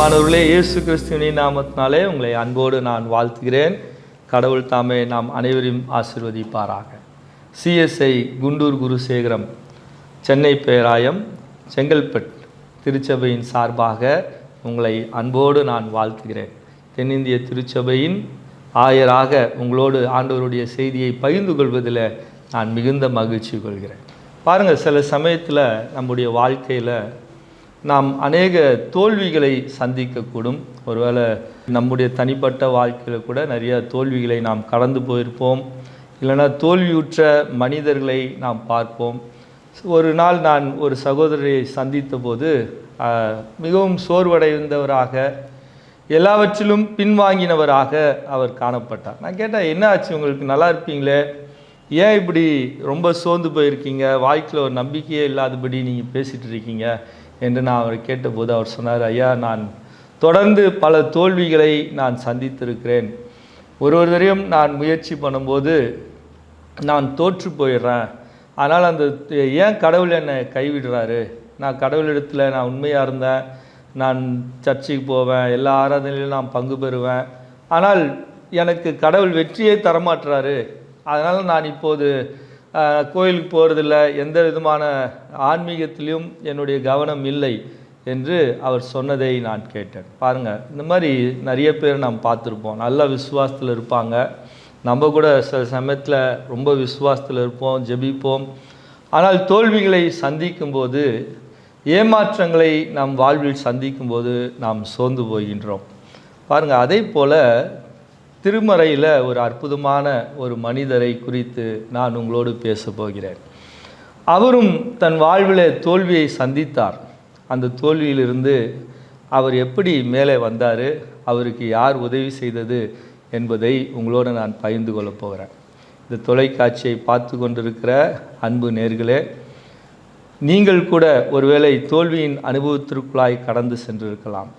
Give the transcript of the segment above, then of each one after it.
பிரியமானவர்களே, இயேசு கிறிஸ்துவின் நாமத்தினாலே உங்களை அன்போடு நான் வாழ்த்துகிறேன். கடவுள் தாமே நாம் அனைவரையும் ஆசீர்வதிப்பாராக. சிஎஸ்ஐ குண்டூர் குருசேகரம் சென்னை பேராயம் செங்கல்பட்டு திருச்சபையின் சார்பாக உங்களை அன்போடு நான் வாழ்த்துகிறேன். தென்னிந்திய திருச்சபையின் ஆயராக உங்களோடு ஆண்டவருடைய செய்தியை பகிர்ந்து கொள்வதில் நான் மிகுந்த மகிழ்ச்சி கொள்கிறேன். பாருங்கள், சில சமயத்தில் நம்முடைய வாழ்க்கையில் நாம் அநேக தோல்விகளை சந்திக்கக்கூடும். ஒருவேளை நம்முடைய தனிப்பட்ட வாழ்க்கையில் கூட நிறைய தோல்விகளை நாம் கடந்து போயிருப்போம். இல்லைனா தோல்வியுற்ற மனிதர்களை நாம் பார்ப்போம். ஒரு நாள் நான் ஒரு சகோதரரை சந்தித்த போது மிகவும் சோர்வடைந்தவராக, எல்லாவற்றிலும் பின்வாங்கினவராக அவர் காணப்பட்டார். நான் கேட்டேன், என்ன ஆச்சு, உங்களுக்கு நல்லா இருப்பீங்களே, ஏன் இப்படி ரொம்ப சோர்ந்து போயிருக்கீங்க, வாழ்க்கையில் ஒரு நம்பிக்கையே இல்லாதபடி நீங்கள் பேசிகிட்டு இருக்கீங்க என்று நான் அவரை கேட்டபோது அவர் சொன்னார், ஐயா, நான் தொடர்ந்து பல தோல்விகளை நான் சந்தித்திருக்கிறேன். ஒருவரையும் நான் முயற்சி பண்ணும்போது நான் தோற்று போயிடுறேன். ஆனால் அந்த ஏன் கடவுள் என்னை கைவிடுறாரு? நான் கடவுளிடத்தில் நான் உண்மையாக இருந்தேன், நான் சர்ச்சுக்கு போவேன், எல்லா ஆராதனையிலும் நான் பங்கு பெறுவேன். ஆனால் எனக்கு கடவுள் வெற்றியை தரமாட்டுறாரு. அதனால் நான் இப்போது கோயிலுக்கு போகிறதில்ல, எந்த விதமான ஆன்மீகத்திலையும் என்னுடைய கவனம் இல்லை என்று அவர் சொன்னதை நான் கேட்டேன். பாருங்கள், இந்த மாதிரி நிறைய பேர் நாம் பார்த்துருப்போம். நல்ல விசுவாசத்தில் இருப்பாங்க. நம்ம கூட சில சமயத்தில் ரொம்ப விசுவாசத்தில் இருப்போம், ஜெபிப்போம். ஆனால் தோல்விகளை சந்திக்கும்போது, ஏமாற்றங்களை நம் வாழ்வில் சந்திக்கும்போது நாம் சோர்ந்து போகின்றோம். பாருங்கள், அதே போல் திருமறையில் ஒரு அற்புதமான ஒரு மனிதரை குறித்து நான் உங்களோடு பேச போகிறேன். அவரும் தன் வாழ்வில் தோல்வியை சந்தித்தார். அந்த தோல்வியிலிருந்து அவர் எப்படி மேலே வந்தார், அவருக்கு யார் உதவி செய்தது என்பதை உங்களோடு நான் பகிர்ந்து கொள்ளப் போகிறேன். இந்த தொலைக்காட்சியை பார்த்து கொண்டிருக்கிற அன்பு நேயர்களே, நீங்கள் கூட ஒருவேளை தோல்வியின் அனுபவத்திற்குள்ளாய் கடந்து சென்றிருக்கலாம்.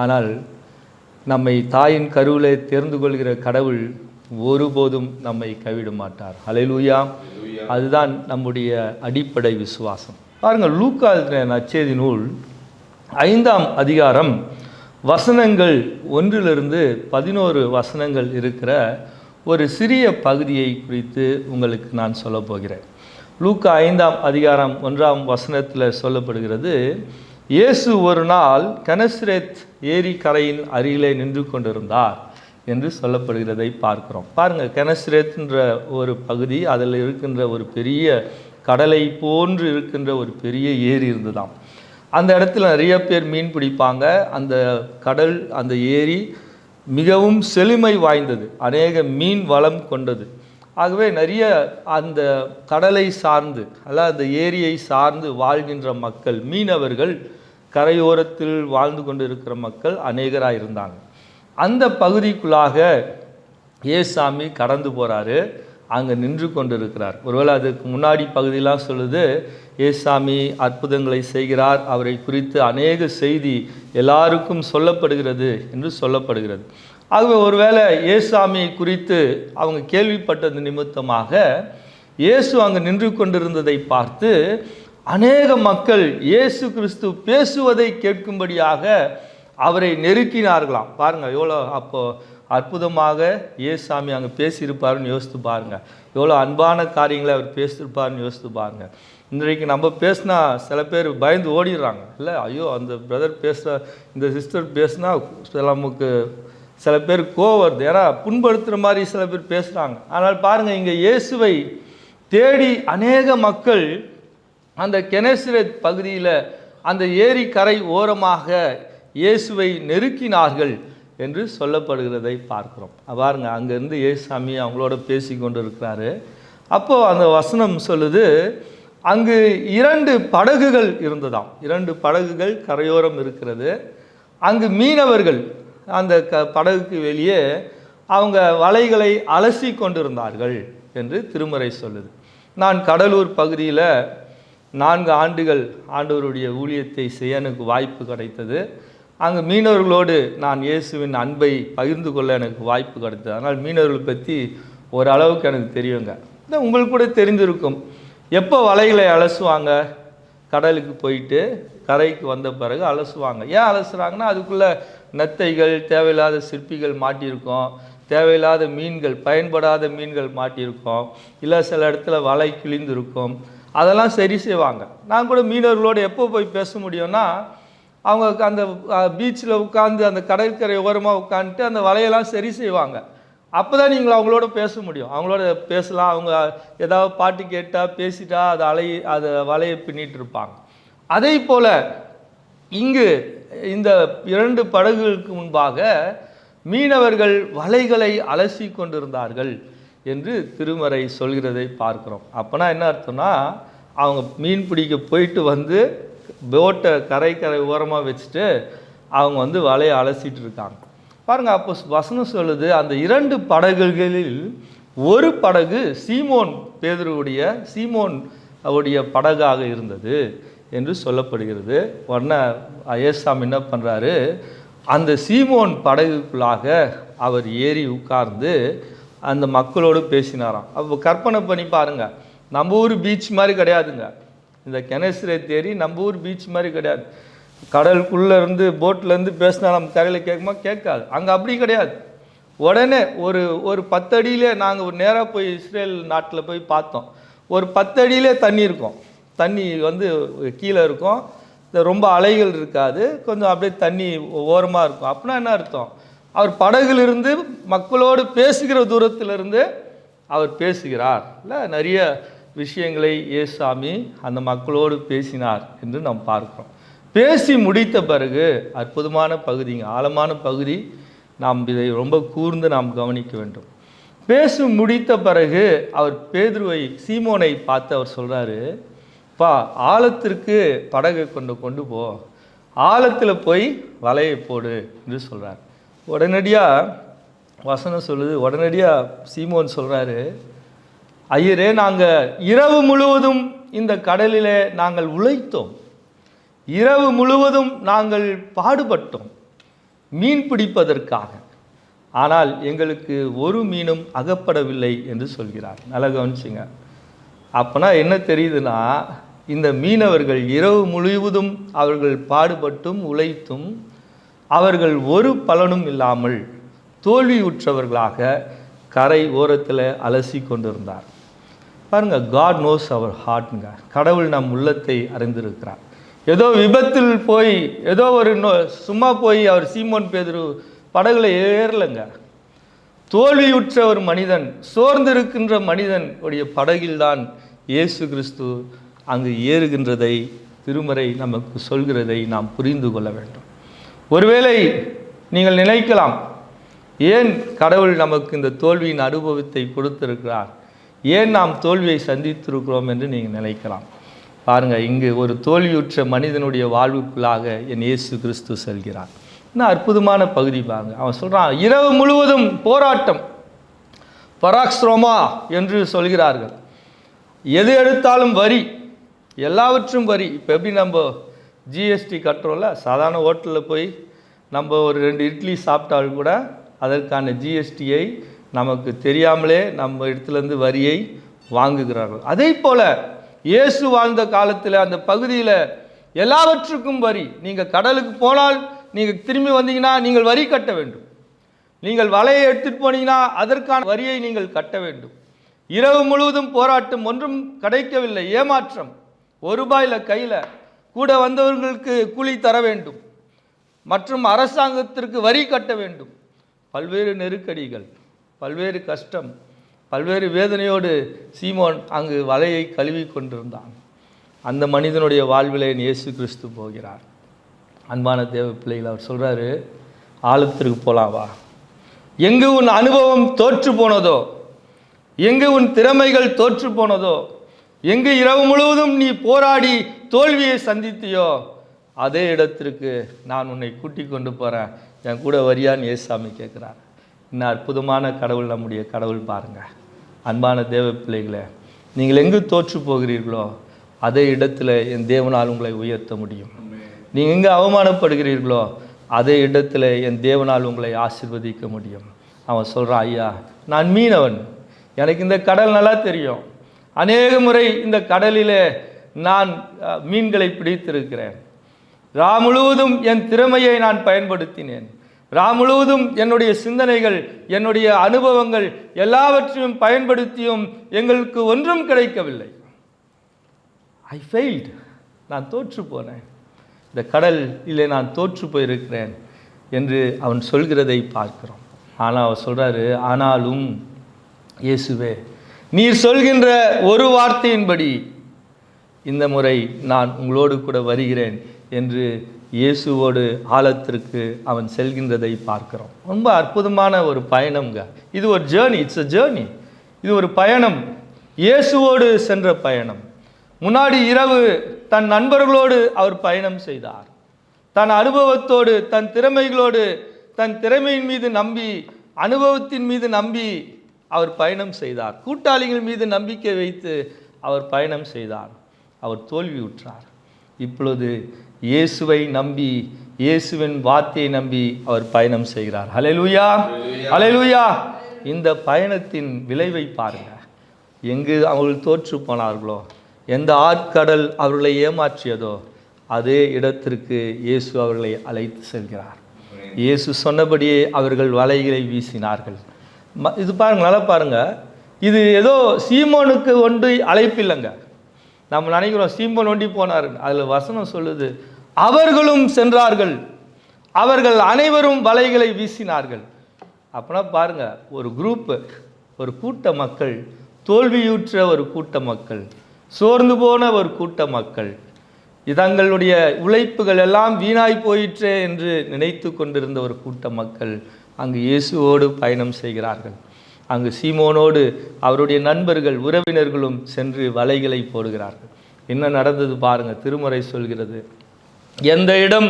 ஆனால் நம்மை தாயின் கருவிலே தேர்ந்து கொள்கிற கடவுள் ஒருபோதும் நம்மை கைவிட மாட்டார். ஹல்லேலூயா. அதுதான் நம்முடைய அடிப்படை விசுவாசம். பாருங்கள், லூக்கா நற்செய்தி நூல் 5ஆம் அதிகாரம் வசனங்கள் 1-11 வசனங்கள் இருக்கிற ஒரு சிறிய பகுதியை குறித்து உங்களுக்கு நான் சொல்ல போகிறேன். லூக்கா 5ஆம் அதிகாரம் 1ஆம் வசனத்தில் சொல்லப்படுகிறது, இயேசு ஒரு நாள் கெனசரேத் ஏரி கரையின் அருகிலே நின்று கொண்டிருந்தார் என்று சொல்லப்படுகிறதை பார்க்கிறோம். பாருங்கள், கெனசரேத்ன்ற ஒரு பகுதி, அதில் இருக்கின்ற ஒரு பெரிய கடலை போன்று இருக்கின்ற ஒரு பெரிய ஏரி இருந்துதாம். அந்த இடத்துல நிறைய பேர் மீன் பிடிப்பாங்க. அந்த கடல், அந்த ஏரி மிகவும் செழுமை வாய்ந்தது, அநேக மீன் வளம் கொண்டது. ஆகவே நிறைய அந்த கடலை சார்ந்து, அதாவது அந்த ஏரியை சார்ந்து வாழ்கின்ற மக்கள், மீனவர்கள், கரையோரத்தில் வாழ்ந்து கொண்டு இருக்கிற மக்கள் அநேகராக இருந்தாங்க. அந்த பகுதிக்குள்ளாக ஏசாமி கடந்து போகிறாரு, அங்கே நின்று கொண்டு இருக்கிறார். ஒருவேளை அதுக்கு முன்னாடி பகுதியெலாம் சொல்லுது, ஏசாமி அற்புதங்களை செய்கிறார், அவரை குறித்து அநேக செய்தி எல்லாருக்கும் சொல்லப்படுகிறது என்று சொல்லப்படுகிறது. ஆகவே ஒருவேளை ஏசாமி குறித்து அவங்க கேள்விப்பட்டது நிமித்தமாக இயேசு அங்கே நின்று கொண்டிருந்ததை பார்த்து அநேக மக்கள் இயேசு கிறிஸ்து பேசுவதை கேட்கும்படியாக அவரை நெருக்கினார்களாம். பாருங்கள், எவ்வளோ அப்போது அற்புதமாக ஏசாமி அங்கே பேசியிருப்பாருன்னு யோசித்து பாருங்கள். எவ்வளோ அன்பான காரியங்களை அவர் பேசியிருப்பாருன்னு யோசித்து பாருங்கள். இன்றைக்கு நம்ம பேசினா சில பேர் பயந்து ஓடிடுறாங்க. இல்லை, ஐயோ, அந்த பிரதர் பேசுகிற, இந்த சிஸ்டர் பேசுனா நமக்கு சில பேர் கோவம் வருது, ஏன்னா புண்படுத்துகிற மாதிரி சில பேர் பேசுகிறாங்க. ஆனால் பாருங்கள், இங்கே இயேசுவை தேடி அநேக மக்கள் அந்த கெனசரேத் பகுதியில் அந்த ஏரி கரை ஓரமாக இயேசுவை நெருக்கினார்கள் என்று சொல்லப்படுகிறதை பார்க்குறோம். பாருங்க, அங்கேருந்து ஏசாமி அவங்களோட பேசி கொண்டு இருக்கிறாரு. அப்போது அந்த வசனம் சொல்லுது, அங்கு 2 படகுகள் இருந்ததாம். 2 படகுகள் கரையோரம் இருக்கிறது. அங்கு மீனவர்கள் அந்த படகுக்கு வெளியே அவங்க வலைகளை அலசி கொண்டிருந்தார்கள் என்று திருமறை சொல்லுது. நான் கடலூர் பகுதியில் 4 ஆண்டுகள் ஆண்டவருடைய ஊழியத்தை செய்ய எனக்கு வாய்ப்பு கிடைத்தது. அங்கே மீனவர்களோடு நான் இயேசுவின் அன்பை பகிர்ந்து கொள்ள எனக்கு வாய்ப்பு கிடைத்தது. அதனால் மீனவர்களை பற்றி ஓரளவுக்கு எனக்கு தெரியுங்க. உங்களுக்கு கூட தெரிந்திருக்கும், எப்போ வலைகளை அலசுவாங்க, கடலுக்கு போயிட்டு கரைக்கு வந்த பிறகு அலசுவாங்க. ஏன் அலசுறாங்கன்னா, அதுக்குள்ளே நத்தைகள், தேவையில்லாத சிற்பிகள் மாட்டியிருக்கும், தேவையில்லாத மீன்கள், பயன்படாத மீன்கள் மாட்டியிருக்கும், இல்லை சில இடத்துல வலை கிழிந்திருக்கும், அதெல்லாம் சரி செய்வாங்க. நான் கூட மீனவர்களோடு எப்போ போய் பேச முடியும்னா, அவங்க அந்த பீச்சில் உட்காந்து அந்த கடற்கரை ஓரமாக உட்காந்துட்டு அந்த வலையெல்லாம் சரி செய்வாங்க. அப்போ தான் நீங்கள் அவங்களோட பேச முடியும். அவங்களோட பேசலாம். அவங்க ஏதாவது பாட்டு கேட்டால் பேசிட்டா அதை வலையை பின்னிட்டு இருப்பாங்க. அதே போல் இங்கு இந்த 2 படகுகளுக்கு முன்பாக மீனவர்கள் வலைகளை அலசி கொண்டிருந்தார்கள் என்று திருமறை சொல்கிறதை பார்க்குறோம். அப்போனா என்ன அர்த்தம்னா, அவங்க மீன் பிடிக்க போயிட்டு வந்து போட்டை கரை ஓரமாக வச்சுட்டு அவங்க வலையை அலசிட்டு இருக்காங்க பாருங்கள். அப்போ வசனம் சொல்லுது, அந்த 2 படகுகளில் ஒரு படகு சீமோன் பேதுருவுடைய படகாக இருந்தது என்று சொல்லப்படுகிறது. உடனே ஏசாமி என்ன பண்ணுறாரு, அந்த சீமோன் படகுக்குள்ளாக அவர் ஏறி உட்கார்ந்து அந்த மக்களோடு பேசினாராம். அப்போ கற்பனை பண்ணி பாருங்கள், நம்ம ஊர் பீச் மாதிரி கிடையாதுங்க. இந்த கெனேசரேத் ஏரி நம்ம ஊர் பீச் மாதிரி கிடையாது. கடலுக்குள்ளே இருந்து போட்டிலேருந்து பேசினா நம்ம கரையில் கேட்குமா? கேட்காது. அங்கே அப்படி கிடையாது. உடனே ஒரு 10 அடியிலே நாங்கள் நேராக போய் இஸ்ரேல் நாட்டில் போய் பார்த்தோம். ஒரு 10 அடியிலே தண்ணி இருக்கும். தண்ணி கீழே இருக்கும். ரொம்ப அலைகள் இருக்காது, கொஞ்சம் அப்படியே தண்ணி ஓரமாக இருக்கும். அப்படின்னா என்ன அர்த்தம்? அவர் படகுலிருந்து மக்களோடு பேசுகிற தூரத்திலிருந்து அவர் பேசுகிறார். இல்லை, நிறைய விஷயங்களை ஏசாமி அந்த மக்களோடு பேசினார் என்று நாம் பார்க்கிறோம். பேசி முடித்த பிறகு அற்புதமான பகுதிங்க, ஆழமான பகுதி. நாம் இதை ரொம்ப கூர்ந்து நாம் கவனிக்க வேண்டும். பேசி முடித்த பிறகு அவர் பேதுருவை, சீமோனை பார்த்து அவர் சொல்கிறாரு, பா, ஆழத்திற்கு படகை கொண்டு போ, ஆழத்தில் போய் வலையை போடு என்று சொல்கிறார். உடனடியாக வசனம் சொல்லுது, உடனடியாக சீமோன் சொல்கிறாரு, ஐயரே, நாங்கள் இரவு முழுவதும் இந்த கடலிலே நாங்கள் உழைத்தோம், இரவு முழுவதும் நாங்கள் பாடுபட்டோம் மீன் பிடிப்பதற்காக, ஆனால் எங்களுக்கு ஒரு மீனும் அகப்படவில்லை என்று சொல்கிறார். நல்லா கவனிச்சுங்க. அப்போனா என்ன தெரியுதுன்னா, இந்த மீனவர்கள் இரவு முழுவதும் அவர்கள் பாடுபட்டும் உழைத்தும் அவர்கள் ஒரு பலனும் இல்லாமல் தோல்வியுற்றவர்களாக கரை ஓரத்தில் அலசி கொண்டிருந்தார். பாருங்கள், காட் நோஸ் அவர் ஹார்ட்ங்க. கடவுள் நம் உள்ளத்தை அறிந்திருக்கிறார். ஏதோ விபத்தில் போய் ஏதோ சும்மா போய் அவர் சீமோன் பேதுரு படகுல ஏறலைங்க. தோல்வியுற்ற ஒரு மனிதன், சோர்ந்திருக்கின்ற மனிதன் உடைய படகில்தான் இயேசு கிறிஸ்து அங்கு ஏறுகின்றதை திருமறை நமக்கு சொல்கிறதை நாம் புரிந்து கொள்ள வேண்டும். ஒருவேளை நீங்கள் நினைக்கலாம், ஏன் கடவுள் நமக்கு இந்த தோல்வியின் அனுபவத்தை கொடுத்திருக்கிறார், ஏன் நாம் தோல்வியை சந்தித்திருக்கிறோம் என்று நீங்கள் நினைக்கலாம். பாருங்கள், இங்கு ஒரு தோல்வியுற்ற மனிதனுடைய வாழ்வுக்குள்ளாக என் இயேசு கிறிஸ்து செல்கிறார். இன்னும் அற்புதமான பகுதி பாருங்க. அவன் சொல்கிறான், இரவு முழுவதும் போராட்டம், பராக்ஸ்ரோமா என்று சொல்கிறார்கள். எது எடுத்தாலும் வரி, எல்லாவற்றும் வரி. இப்போ எப்படி நம்ம ஜிஎஸ்டி கட்டுறோம்ல, சாதாரண ஹோட்டலில் போய் நம்ம ஒரு 2 இட்லி சாப்பிட்டாலும் கூட அதற்கான ஜிஎஸ்டியை நமக்கு தெரியாமலே நம்ம இடத்துலேருந்து வரியை வாங்குகிறார்கள். அதே போல் இயேசு வாழ்ந்த காலத்தில் அந்த பகுதியில் எல்லாவற்றுக்கும் வரி. நீங்கள் கடலுக்கு போனால் நீங்கள் திரும்பி வந்தீங்கன்னா நீங்கள் வரி கட்ட வேண்டும். நீங்கள் வலையை எடுத்துகிட்டு போனீங்கன்னா அதற்கான வரியை நீங்கள் கட்ட வேண்டும். இரவு முழுவதும் போராட்டம், ஒன்றும் கிடைக்கவில்லை, ஏமாற்றம். ₹1 கையில், கூட வந்தவர்களுக்கு கூலி தர வேண்டும் மற்றும் அரசாங்கத்திற்கு வரி கட்ட வேண்டும். பல்வேறு நெருக்கடிகள், பல்வேறு கஷ்டம், பல்வேறு வேதனையோடு சீமோன் அங்கு வலையை கழுவி கொண்டிருந்தான். அந்த மனிதனுடைய வாழ்விலே இயேசு கிறிஸ்து போகிறார். அன்பான தேவ பிள்ளைகள், அவர் சொல்கிறாரு, ஆழத்திற்கு போலாம் வா. எங்கு உன் அனுபவம் தோற்று போனதோ, எங்கு உன் திறமைகள் தோற்று போனதோ, எங்கு இரவு முழுவதும் நீ போராடி தோல்வியை சந்தித்தியோ, அதே இடத்திற்கு நான் உன்னை கூட்டி கொண்டு போகிறேன், என் கூட வரியான்னு ஏசாமி கேட்குறார். இன்னும் அற்புதமான கடவுள் நம்முடைய கடவுள் பாருங்கள். அன்பான தேவ பிள்ளைகளே, நீங்கள் எங்கு தோற்று போகிறீர்களோ அதே இடத்துல என் தேவனால் உங்களை உயர்த்த முடியும். நீங்கள் எங்கே அவமானப்படுகிறீர்களோ அதே இடத்துல என் தேவனால் உங்களை ஆசீர்வதிக்க முடியும். அவன் சொல்கிறான், ஐயா, நான் மீனவன், எனக்கு இந்த கடல் நல்லா தெரியும். அநேக முறை இந்த கடலிலே நான் மீன்களை பிடித்திருக்கிறேன். ரா முழுவதும் என் திறமையை நான் பயன்படுத்தினேன். ரா முழுவதும் என்னுடைய சிந்தனைகள், என்னுடைய அனுபவங்கள் எல்லாவற்றையும் பயன்படுத்தியும் எங்களுக்கு ஒன்றும் கிடைக்கவில்லை. ஐ ஃபெயில்டு. நான் தோற்று போனேன். இந்த கடலிலே நான் தோற்று போயிருக்கிறேன் என்று அவன் சொல்கிறதை பார்க்கிறோம். ஆனால் அவர் சொல்கிறாரு, ஆனாலும் இயேசுவே, நீர் சொல்கின்ற ஒரு வார்த்தையின்படி இந்த முறை நான் உங்களோடு கூட வருகிறேன் என்று இயேசுவோடு ஆழத்திற்கு அவன் செல்கின்றதை பார்க்கிறோம். ரொம்ப அற்புதமான ஒரு பயணம்ங்க. இது ஒரு ஜேர்னி, இட்ஸ் அ ஜேர்னி. இது ஒரு பயணம், இயேசுவோடு சென்ற பயணம். முன்னாடி இரவு தன் நண்பர்களோடு அவர் பயணம் செய்தார். தன் அனுபவத்தோடு, தன் திறமைகளோடு, தன் திறமையின் மீது நம்பி, அனுபவத்தின் மீது நம்பி அவர் பயணம் செய்தார். கூட்டாளிகள் மீது நம்பிக்கை வைத்து அவர் பயணம் செய்தார். அவர் தோல்வியுற்றார். இப்பொழுது இயேசுவை நம்பி, இயேசுவின் வார்த்தையை நம்பி அவர் பயணம் செய்கிறார். ஹல்லேலூயா, ஹல்லேலூயா. இந்த பயணத்தின் விளைவை பாருங்க. எங்கு அவர்கள் தோற்று போனார்களோ, எந்த ஆட்கடல் அவர்களை ஏமாற்றியதோ, அதே இடத்திற்கு இயேசு அவர்களை அழைத்து செல்கிறார். இயேசு சொன்னபடியே அவர்கள் வலைகளை வீசினார்கள். இது பாருங்க, நல்லா பாருங்க. இது ஏதோ சீமோனுக்கு ஒன்று அழைப்பில்லைங்க. நம்ம நினைக்கிறோம் சீமோன் ஒண்டி போனார். அதில் வசனம் சொல்லுது, அவர்களும் சென்றார்கள், அவர்கள் அனைவரும் வலைகளை வீசினார்கள். அப்படின்னா பாருங்க, ஒரு குரூப்பு, ஒரு கூட்ட மக்கள், தோல்வியுற்ற ஒரு கூட்ட மக்கள், சோர்ந்து போன ஒரு கூட்ட மக்கள், தங்களுடைய உழைப்புகள் எல்லாம் வீணாய் போயிற்றே என்று நினைத்து கொண்டிருந்த ஒரு கூட்ட மக்கள் அங்கு இயேசுவோடு பயணம் செய்கிறார்கள். அங்கு சீமோனோடு அவருடைய நண்பர்கள், உறவினர்களும் சென்று வலைகளை போடுகிறார்கள். என்ன நடந்தது பாருங்க. திருமறை சொல்கிறது, எந்த இடம்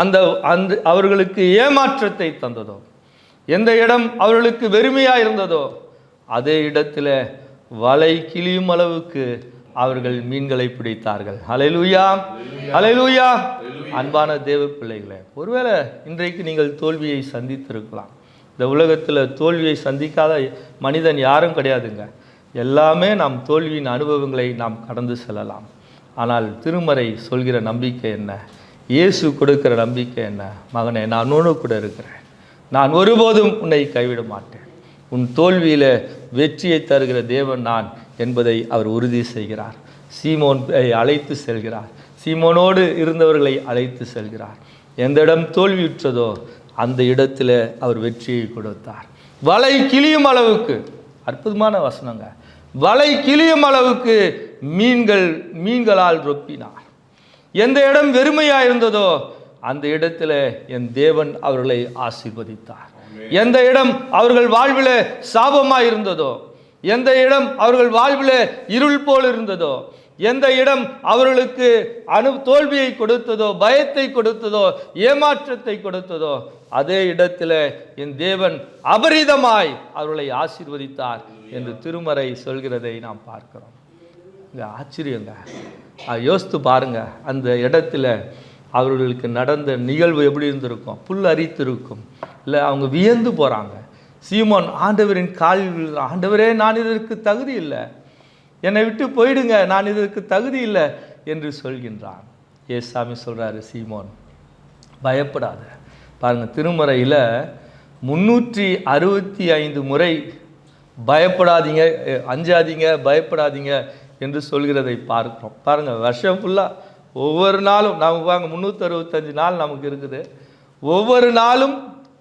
அந்த அவர்களுக்கு ஏமாற்றத்தை தந்ததோ, எந்த இடம் அவர்களுக்கு வெறுமையாக இருந்ததோ, அதே இடத்துல வலை கிழியும் அளவுக்கு அவர்கள் மீன்களை பிடித்தார்கள். ஹல்லேலூயா, ஹல்லேலூயா. அன்பான தேவ பிள்ளைகளே, ஒருவேளை இன்றைக்கு நீங்கள் தோல்வியை சந்தித்திருக்கலாம். இந்த உலகத்தில் தோல்வியை சந்திக்காத மனிதன் யாரும் கிடையாதுங்க. எல்லாமே நாம் தோல்வியின் அனுபவங்களை நாம் கடந்து செல்லலாம். ஆனால் திருமறை சொல்கிற நம்பிக்கை என்ன? இயேசு கொடுக்கிற நம்பிக்கை என்ன? மகனே, நான் உன்னோடு கூட இருக்கிறேன். நான் ஒருபோதும் உன்னை கைவிட மாட்டேன். உன் தோல்வியில் வெற்றியை தருகிற தேவன் நான் என்பதை அவர் உறுதி செய்கிறார். சீமோனை அழைத்து செல்கிறார். சீமோனோடு இருந்தவர்களை அழைத்து செல்கிறார். எந்த இடம் தோல்வியுற்றதோ அந்த இடத்துல அவர் வெற்றியை கொடுத்தார். வலை கிழியும் அளவுக்கு, அற்புதமான வசனங்க, வலை கிழியும் அளவுக்கு மீன்களால் ரொப்பினார். எந்த இடம் வெறுமையாக இருந்ததோ அந்த இடத்துல என் தேவன் அவர்களை ஆசீர்வதித்தார். எந்த இடம் அவர்கள் வாழ்வில் சாபமாக இருந்ததோ, எந்த இடம் அவர்கள் வாழ்வில் இருள் போல் இருந்ததோ, எந்த இடம் அவர்களுக்கு தோல்வியை கொடுத்ததோ, பயத்தை கொடுத்ததோ, ஏமாற்றத்தை கொடுத்ததோ, அதே இடத்துல என் தேவன் அபரிதமாய் அவர்களை ஆசீர்வதித்தார் என்று திருமறை சொல்கிறதை நாம் பார்க்கிறோம். இங்கே ஆச்சரியங்க. யோசித்து பாருங்க, அந்த இடத்துல அவர்களுக்கு நடந்த நிகழ்வு எப்படி இருந்திருக்கும்? புல் அரித்திருக்கும். இல்லை, அவங்க வியந்து போகிறாங்க. சீமோன் ஆண்டவரின் காலில், ஆண்டவரே, நான் இதற்கு தகுதி இல்லை, என்னை விட்டு போயிடுங்க, நான் இதற்கு தகுதி இல்லை என்று சொல்கின்றான். ஏசாமி சொல்கிறாரு, சீமோன் பயப்படாத. பாருங்கள், திருமறையில் 365 முறை பயப்படாதீங்க, அஞ்சாதீங்க, பயப்படாதீங்க என்று சொல்கிறதை பார்க்கிறோம். பாருங்கள், வருஷம் ஃபுல்லாக ஒவ்வொரு நாளும் நமக்கு பாருங்க 365 நாள் நமக்கு இருக்குது. ஒவ்வொரு நாளும்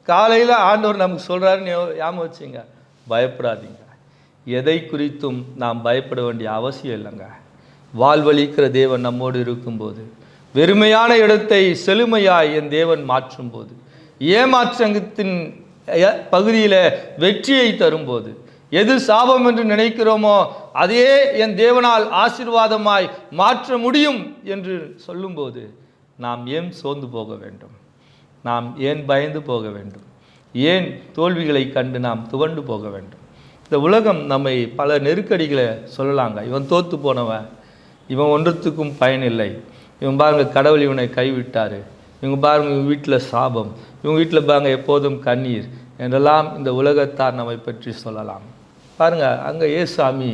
காலையில் ஆண்டவர் நமக்கு சொல்கிறாருன்னு ஞாபகம் வச்சுங்க, பயப்படாதீங்க. எதை குறித்தும் நாம் பயப்பட வேண்டிய அவசியம் இல்லைங்க. வாழ்வழிக்கிற தேவன் நம்மோடு இருக்கும்போது, வெறுமையான இடத்தை செழுமையாய் என் தேவன் மாற்றும்போது, ஏமாற்றத்தின் பகுதியில் வெற்றியை தரும்போது, எது சாபம் என்று நினைக்கிறோமோ அதே என் தேவனால் ஆசீர்வாதமாய் மாற்ற முடியும் என்று சொல்லும்போது நாம் ஏன் சோர்ந்து போக வேண்டும்? நாம் ஏன் பயந்து போக வேண்டும்? ஏன் தோல்விகளை கண்டு நாம் துவண்டு போக வேண்டும்? இந்த உலகம் நம்மை பல நெருக்கடிகளை சொல்லலாங்க. இவன் தோற்று போனவன், இவன் ஒன்றத்துக்கும் பயனில்லை, இவன் பாருங்க கடவுள் இவனை கைவிட்டார், இவங்க பாருங்க இவங்க வீட்டில் சாபம், இவங்க வீட்டில் பாருங்க எப்போதும் கண்ணீர் என்றெல்லாம் இந்த உலகத்தார் நம்மை பற்றி சொல்லலாம். பாருங்க, அங்கே ஏசாமி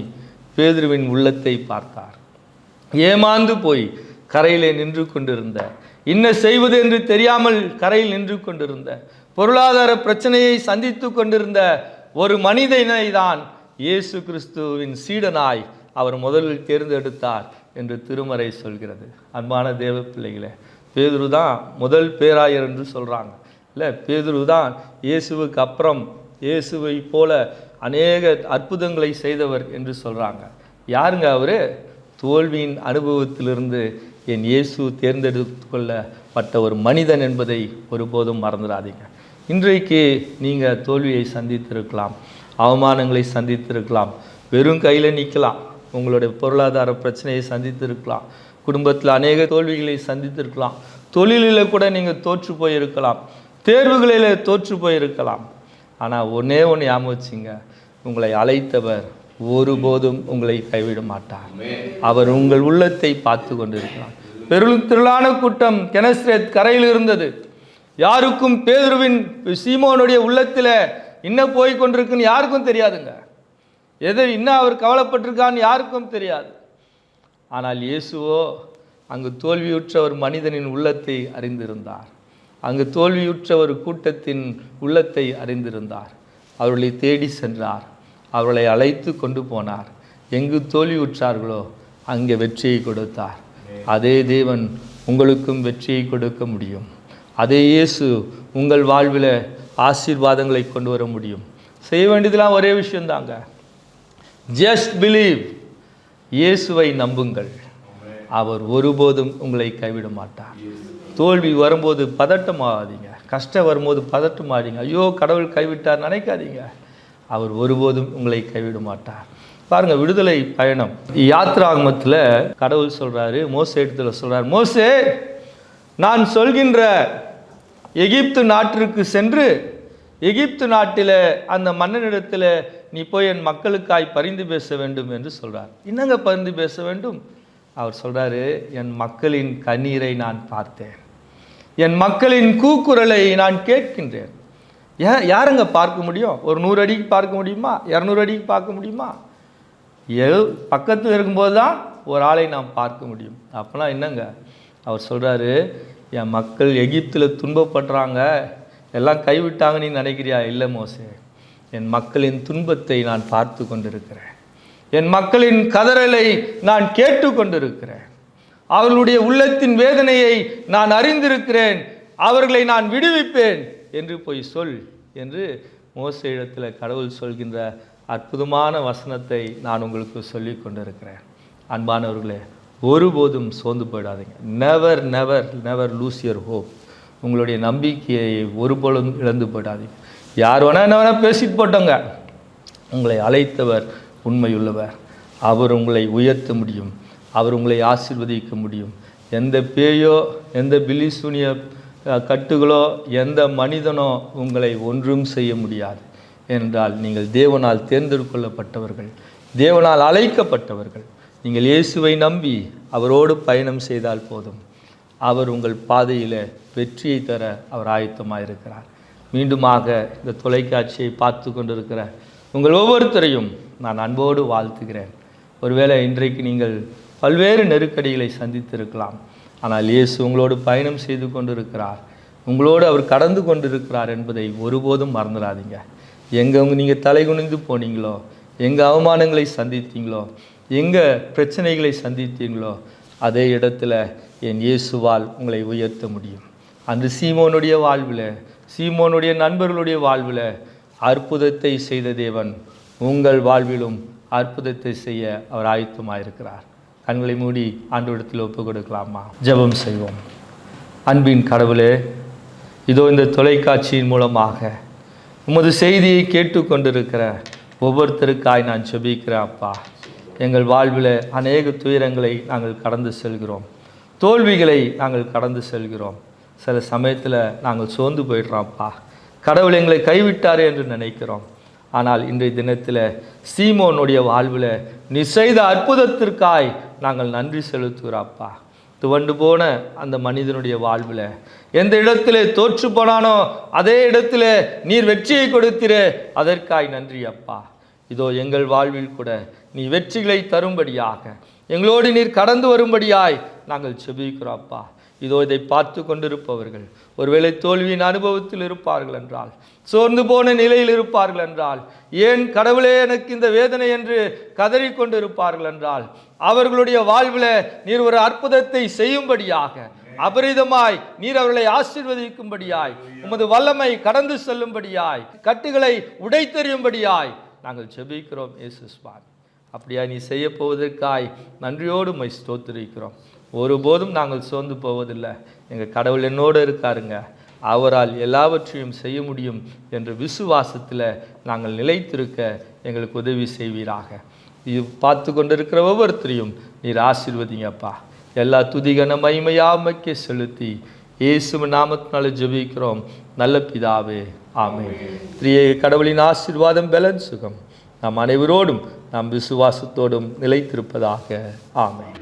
பேதுருவின் உள்ளத்தை பார்த்தார். ஏமாந்து போய் கரையிலே நின்று கொண்டிருந்த, என்ன செய்வது என்று தெரியாமல் கரையில் நின்று கொண்டிருந்த, பொருளாதார பிரச்சனையை சந்தித்து கொண்டிருந்த ஒரு மனிதனை தான் இயேசு கிறிஸ்துவின் சீடனாய் அவர் முதலில் தேர்ந்தெடுத்தார் என்று திருமறை சொல்கிறது. அன்பான தேவ பிள்ளைகளே, பேதுரு தான் முதல் பேராயர் என்று சொல்கிறாங்க. இல்லை, பேதுரு தான் இயேசுவுக்கு அப்புறம் இயேசுவை போல அநேக அற்புதங்களை செய்தவர் என்று சொல்கிறாங்க. யாருங்க அவர்? தோல்வியின் அனுபவத்திலிருந்து என் இயேசு தேர்ந்தெடுத்து கொள்ளப்பட்ட ஒரு மனிதன் என்பதை ஒருபோதும் மறந்துடாதீங்க. இன்றைக்கு நீங்கள் தோல்வியை சந்தித்திருக்கலாம், அவமானங்களை சந்தித்திருக்கலாம், வெறும் கையில் நிற்கலாம், உங்களுடைய பொருளாதார பிரச்சனையை சந்தித்திருக்கலாம், குடும்பத்தில் அநேக தோல்விகளை சந்தித்திருக்கலாம், தொழிலில் கூட நீங்கள் தோற்று போயிருக்கலாம், தேர்வுகளில் தோற்று போயிருக்கலாம். ஆனால் ஒன்றே ஒன்று ஞாபகம் வச்சுங்க, உங்களை அழைத்தவர் ஒருபோதும் உங்களை கைவிட மாட்டார். அவர் உங்கள் உள்ளத்தை பார்த்து கொண்டிருக்கிறார். பெருந்திரளான கூட்டம் கெனசரேத் கரையில் இருந்தது. யாருக்கும் பேதுருவின் சீமோனுடைய உள்ளத்தில் இன்னும் போய் கொண்டிருக்குன்னு யாருக்கும் தெரியாதுங்க. இன்னும் அவர் கவலைப்பட்டிருக்கான்னு யாருக்கும் தெரியாது. ஆனால் இயேசுவோ அங்கு தோல்வியுற்ற ஒரு மனிதனின் உள்ளத்தை அறிந்திருந்தார். அங்கு தோல்வியுற்ற ஒரு கூட்டத்தின் உள்ளத்தை அறிந்திருந்தார். அவர்களை தேடி சென்றார், அவர்களை அழைத்து கொண்டு போனார். எங்கு தோல்வியுற்றார்களோ அங்கே வெற்றியை கொடுத்தார். அதே தேவன் உங்களுக்கும் வெற்றியை கொடுக்க முடியும். அதே இயேசு உங்கள் வாழ்வில் ஆசீர்வாதங்களை கொண்டு வர முடியும். செய்ய வேண்டியதெல்லாம் ஒரே விஷயந்தாங்க, ஜஸ்ட் பிலீவ். இயேசுவை நம்புங்கள், அவர் ஒருபோதும் உங்களை கைவிட மாட்டார். தோல்வி வரும்போது பதட்டமாகாதீங்க, கஷ்டம் வரும்போது பதட்டமாகாதீங்க, ஐயோ கடவுள் கைவிட்டார் நினைக்காதீங்க. அவர் ஒருபோதும் உங்களை கைவிட மாட்டார். பாருங்கள், விடுதலை பயணம் யாத்ராகமத்தில் கடவுள் சொல்கிறாரு, மோசே இடத்துல சொல்கிறார், மோசே நான் சொல்கின்ற எகிப்து நாட்டிற்கு சென்று எகிப்து நாட்டில் அந்த மன்னனிடத்தில் நீ போய் என் மக்களுக்காய் பரிந்து பேச வேண்டும் என்று சொல்கிறார். என்னங்க பரிந்து பேச வேண்டும்? அவர் சொல்கிறாரு, என் மக்களின் கண்ணீரை நான் பார்த்தேன், என் மக்களின் கூக்குரலை நான் கேட்கின்றேன். யாருங்க பார்க்க முடியும்? ஒரு 100 அடிக்கு பார்க்க முடியுமா? 200 அடிக்கு பார்க்க முடியுமா? பக்கத்தில் இருக்கும்போது தான் ஒரு ஆளை நாம் பார்க்க முடியும். அப்போலாம் என்னங்க அவர் சொல்கிறாரு, என் மக்கள் எகிப்தில் துன்பப்படுறாங்க, எல்லாம் கைவிட்டாங்க நீ நினைக்கிறியா? இல்லை மோசே, என் மக்களின் துன்பத்தை நான் பார்த்து கொண்டிருக்கிறேன், என் மக்களின் கதறலை நான் கேட்டு கொண்டிருக்கிறேன், அவர்களுடைய உள்ளத்தின் வேதனையை நான் அறிந்திருக்கிறேன், அவர்களை நான் விடுவிப்பேன் என்று போய் சொல் என்று மோசே இடத்தில் கடவுள் சொல்கின்ற அற்புதமான வசனத்தை நான் உங்களுக்கு சொல்லி கொண்டிருக்கிறேன். அன்பானவர்களே, ஒருபோதும் சோர்ந்து போயிடாதீங்க. Never never never lose your hope. உங்களுடைய நம்பிக்கையை ஒருபோதும் இழந்து போயிடாதீங்க. யார் வேணால் என்ன வேணால் பேசிட்டு போட்டோங்க, உங்களை அழைத்தவர் உண்மையுள்ளவர். அவர் உங்களை உயர்த்த முடியும், அவர் உங்களை ஆசீர்வதிக்க முடியும். எந்த பேயோ எந்த பிலிசூனிய கட்டுகளோ எந்த மனிதனோ உங்களை ஒன்றும் செய்ய முடியாது. என்றால் நீங்கள் தேவனால் தேர்ந்தெடுக்கொள்ளப்பட்டவர்கள், தேவனால் அழைக்கப்பட்டவர்கள். நீங்கள் இயேசுவை நம்பி அவரோடு பயணம் செய்தால் போதும். அவர் உங்கள் பாதையில் வெற்றியை தர அவர் ஆயத்தமாக இருக்கிறார். மீண்டுமாக இந்த தொலைக்காட்சியை பார்த்து கொண்டிருக்கிற உங்கள் ஒவ்வொருத்தரையும் நான் அன்போடு வாழ்த்துகிறேன். ஒருவேளை இன்றைக்கு நீங்கள் பல்வேறு நெருக்கடிகளை சந்தித்திருக்கலாம், ஆனால் இயேசு உங்களோடு பயணம் செய்து கொண்டிருக்கிறார், உங்களோடு அவர் கடந்து கொண்டிருக்கிறார் என்பதை ஒருபோதும் மறந்துடாதீங்க. எங்கே நீங்கள் தலை குனிந்து போனீங்களோ, எங்கே அவமானங்களை சந்தித்தீங்களோ, எங்கே பிரச்சனைகளை சந்தித்தீங்களோ, அதே இடத்துல என் இயேசுவால் உங்களை உயர்த்த முடியும். அன்று சீமோனுடைய வாழ்வில், சீமோனுடைய நண்பர்களுடைய வாழ்வில் அற்புதத்தை செய்த தேவன் உங்கள் வாழ்விலும் அற்புதத்தை செய்ய அவர் ஆயத்தமாயிருக்கிறார். கண்களை மூடி ஆண்டவரிடத்தில் ஒப்பு கொடுக்கலாமா? ஜெபம் செய்வோம். அன்பின் கடவுளே, இதோ இந்த தொலைக்காட்சியின் மூலமாக உமது செய்தியை கேட்டுக்கொண்டிருக்கிற ஒவ்வொருத்தருக்காய் நான் ஜெபிக்கிறேன். அப்பா, எங்கள் வாழ்வில் அநேக துயரங்களை நாங்கள் கடந்து செல்கிறோம், தோல்விகளை நாங்கள் கடந்து செல்கிறோம். சில சமயத்தில் நாங்கள் சோர்ந்து போய்ட்றோம்ப்பா, கடவுள் எங்களை கைவிட்டாரே என்று நினைக்கிறோம். ஆனால் இன்றைய தினத்தில் சீமோனுடைய வாழ்வில் நீ செய்த அற்புதத்திற்காய் நாங்கள் நன்றி செலுத்துகிறோம்ப்பா. துவண்டு போன அந்த மனிதனுடைய வாழ்வில் எந்த இடத்துல தோற்று போனானோ அதே இடத்துல நீர் வெற்றியை கொடுத்திரே, அதற்காய் நன்றி அப்பா. இதோ எங்கள் வாழ்வில் கூட நீ வெற்றிகளை தரும்படியாக எங்களோடு நீர் கடந்து வரும்படியாய் நாங்கள் செபிக்கிறோம் அப்பா. இதோ இதை பார்த்து கொண்டிருப்பவர்கள் ஒருவேளை தோல்வியின் அனுபவத்தில் இருப்பார்கள் என்றால், சோர்ந்து போன நிலையில் இருப்பார்கள் என்றால், ஏன் கடவுளே எனக்கு இந்த வேதனை என்று கதறிக்கொண்டு இருப்பார்கள் என்றால், அவர்களுடைய வாழ்வில் நீர் ஒரு அற்புதத்தை செய்யும்படியாக, அபரிதமாய் நீர் அவர்களை ஆசீர்வதிக்கும்படியாய், உமது வல்லமை கடந்து செல்லும்படியாய், கட்டுகளை உடைத்தெறியும்படியாய் நாங்கள் ஜெபிக்கிறோம் இயேசு சுவாமி. அப்படியா நீ செய்ய போவதற்காய் நன்றியோடு மை ஸ்தோத்திரிக்கிறோம். ஒருபோதும் நாங்கள் சோர்ந்து போவதில்லை. எங்கள் கடவுள் என்னோடு இருக்காருங்க, அவரால் எல்லாவற்றையும் செய்ய முடியும் என்ற விசுவாசத்தில் நாங்கள் நிலைத்திருக்க எங்களுக்கு உதவி செய்வீராக. இது பார்த்து கொண்டிருக்கிற ஒவ்வொருத்தரையும் நீர் ஆசீர்வதிங்கப்பா. எல்லா துதிகன மகிமையாமைக்கு செலுத்தி இயேசுவின் நாமத்தினால ஜெபிக்கிறோம் நல்ல பிதாவே, ஆமென். திரியேக கடவுளின் ஆசீர்வாதம், பலன், சுகம் நாம் அனைவரோடும் நாம் விசுவாசத்தோடும் நிலைத்திருப்பதாக. ஆமென்.